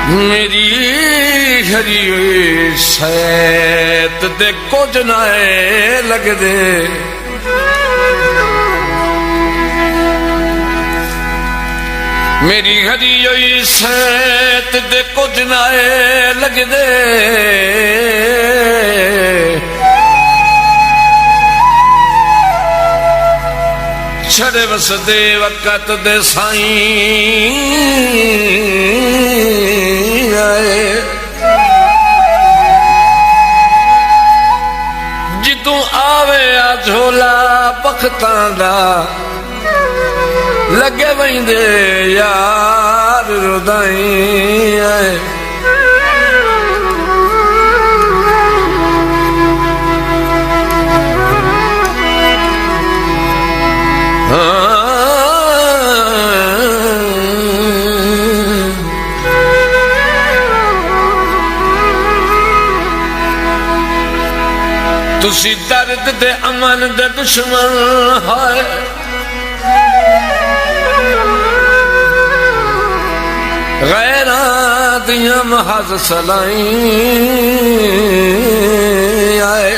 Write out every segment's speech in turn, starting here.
मेरी हरी सैत दे कुछ नाए लगदे मेरी हरी सैत दे कुछ नाए लगदे छड़े वसदे वक़्त दे साईं आए जितों आवे आ झोला बख्तां दा लगे वंदे यार रुदाई आए तुसी दर्द दे अमन दे दुश्मन है गैरां दियां महज सलाई आए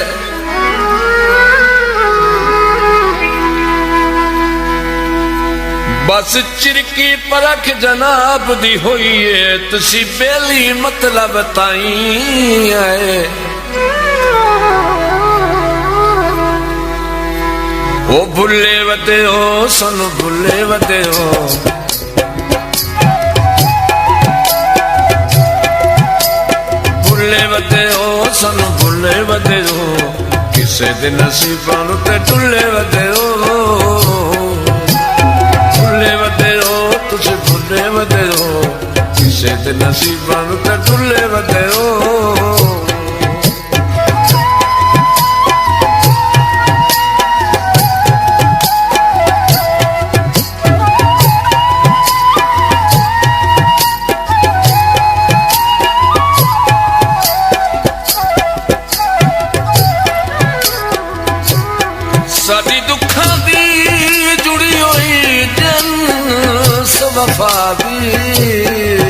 बस चिरकी परख जनाब दी होई है तुसी बेली मतलब ताई आए ओ भुले वते हो सन भुले वते हो भुले वते हो सन भुले वते हो किसे दे नसीबां नूं ते टुले वते हो भुले वते हो तुसी भुले वते हो किसे दे नसीबां नूं ते टुले वते हो साडी दुखां दी जुड़ी होई जन वफा दी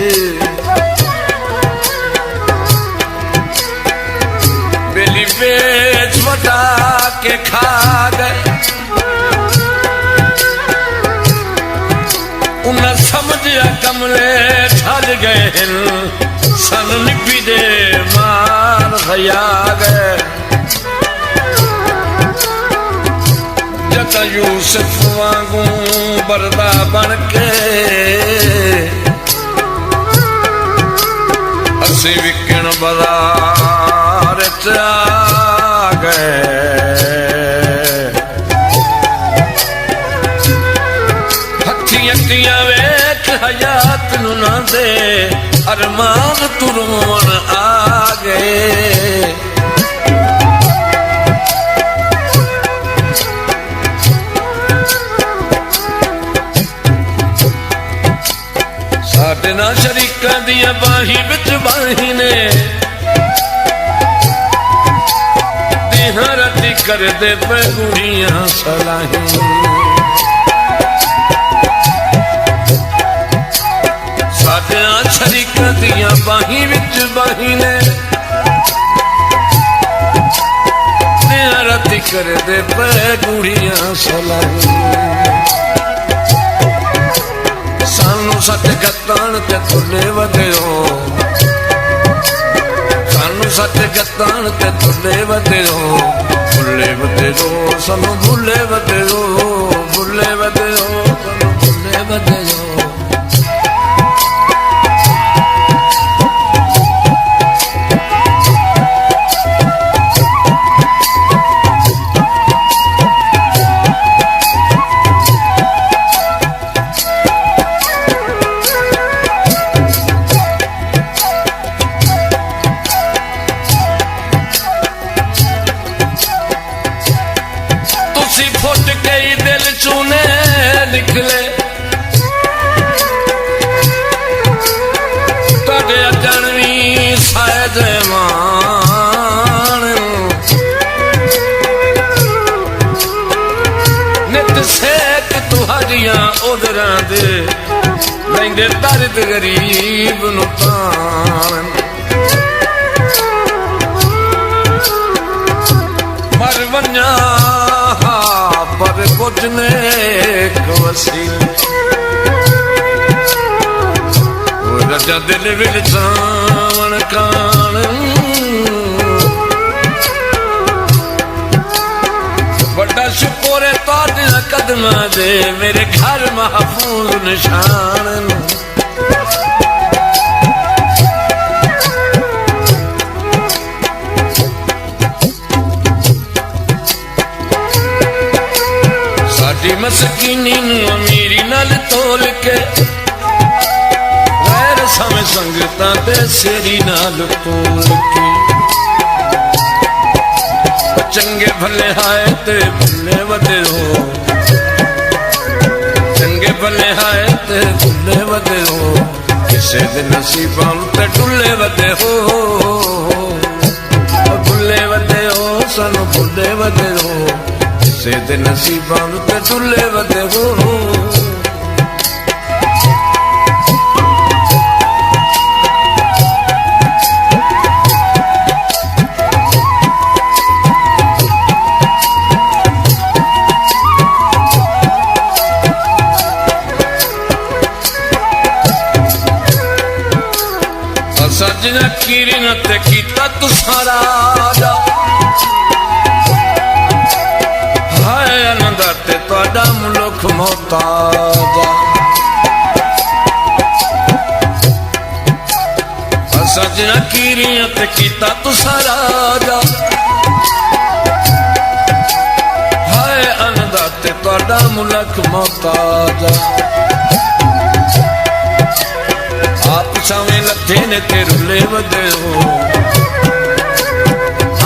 बेली बेच वटा के खा गए उन्हें समझिया कमले ठल गए सन लिपि दे मार भया गए यूसुफ वांगू बरदा बन के असी विकण बाजार च आ गए हथी अखियां वेख हयात नू ना दे अरमान तुरवन आ गए साडे ना शरीकां दियां बाही विच बाही ने देहां राती करदे पे गुड़ियां सलाही साडे ना शरीकां दियां बाही विच बाही ने देहां राती करदे पे गुड़ियां सलाही सानू सच गत्तान ते तुले वदे हो सानू सच गत्तान ते तुले वदे हो भुले वदे हो सानू भुले वदे हो भुले वदे हो सानू भुले वदे हो हाजरियां उधरां दे लैंदे दर्द गरीब नूं तान मर वन्ना पर कुछ ने वसीले रजा दिल विच सावण कान बड़ा शुक्र है तुहाडे कदमां दे मेरे घर महफूज निशान साडी मस्कीनी नूं अमीरी नाल तोल के गैर समय संगतां ते सेरी नाल तोल के चंगे भले हाय ते भुले वदे हो चंगे भले हाय ते भुले वदे हो किसे दे नसीबां ते टुले वदे हो भुले वदे हो सानू भुले वदे हो किसे दे नसीबां ते टुले वदे हो सजना कीरी न ते कीता तुसां राजा हाय आनंद ते तुहाडा मुल्क मोहताजा सजना कीरी न ते कीता तुसां राजा हाय आनंद ते तुहाडा मुल्क मोहताजा आप सावें लथे ने ते रुले वदे हो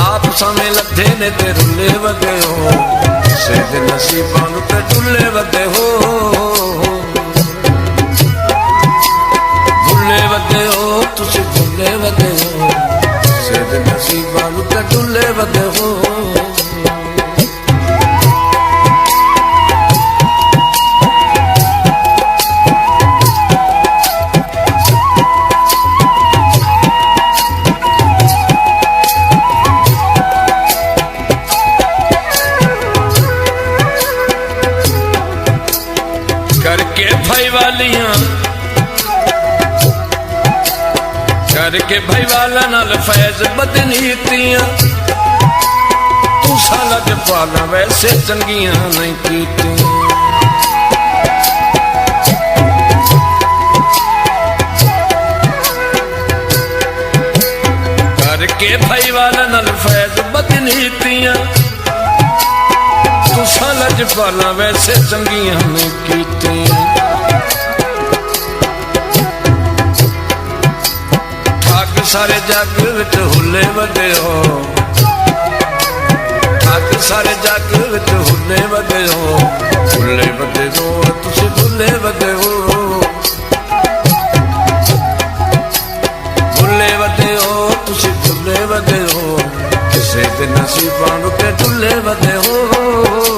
आप सावें लथे ने ते रुले वदे हो सेद नसीबां नूं ते टुले वदे हो भुले वदे हो तुसीं भुले वदे हो सेद नसीबां नूं ते टुले वदे हो करके भाई वाला नाल फैज बदनीतियां तू साला के पाला वैसे चंगियां नहीं कीतियां करके भाई वाला नाल फैज बदनीतियां तू साला के पाला वैसे चंगियां नहीं कीतियां सारे जग विच हुले वदे हो ठग सारे जग विच हुले वदे हो हुले वदे हो तुसीं भुले वदे हो भुले वदे हो तुसीं भुले वदे हो किसे दे नसीबां नूं ते टुले वदे हो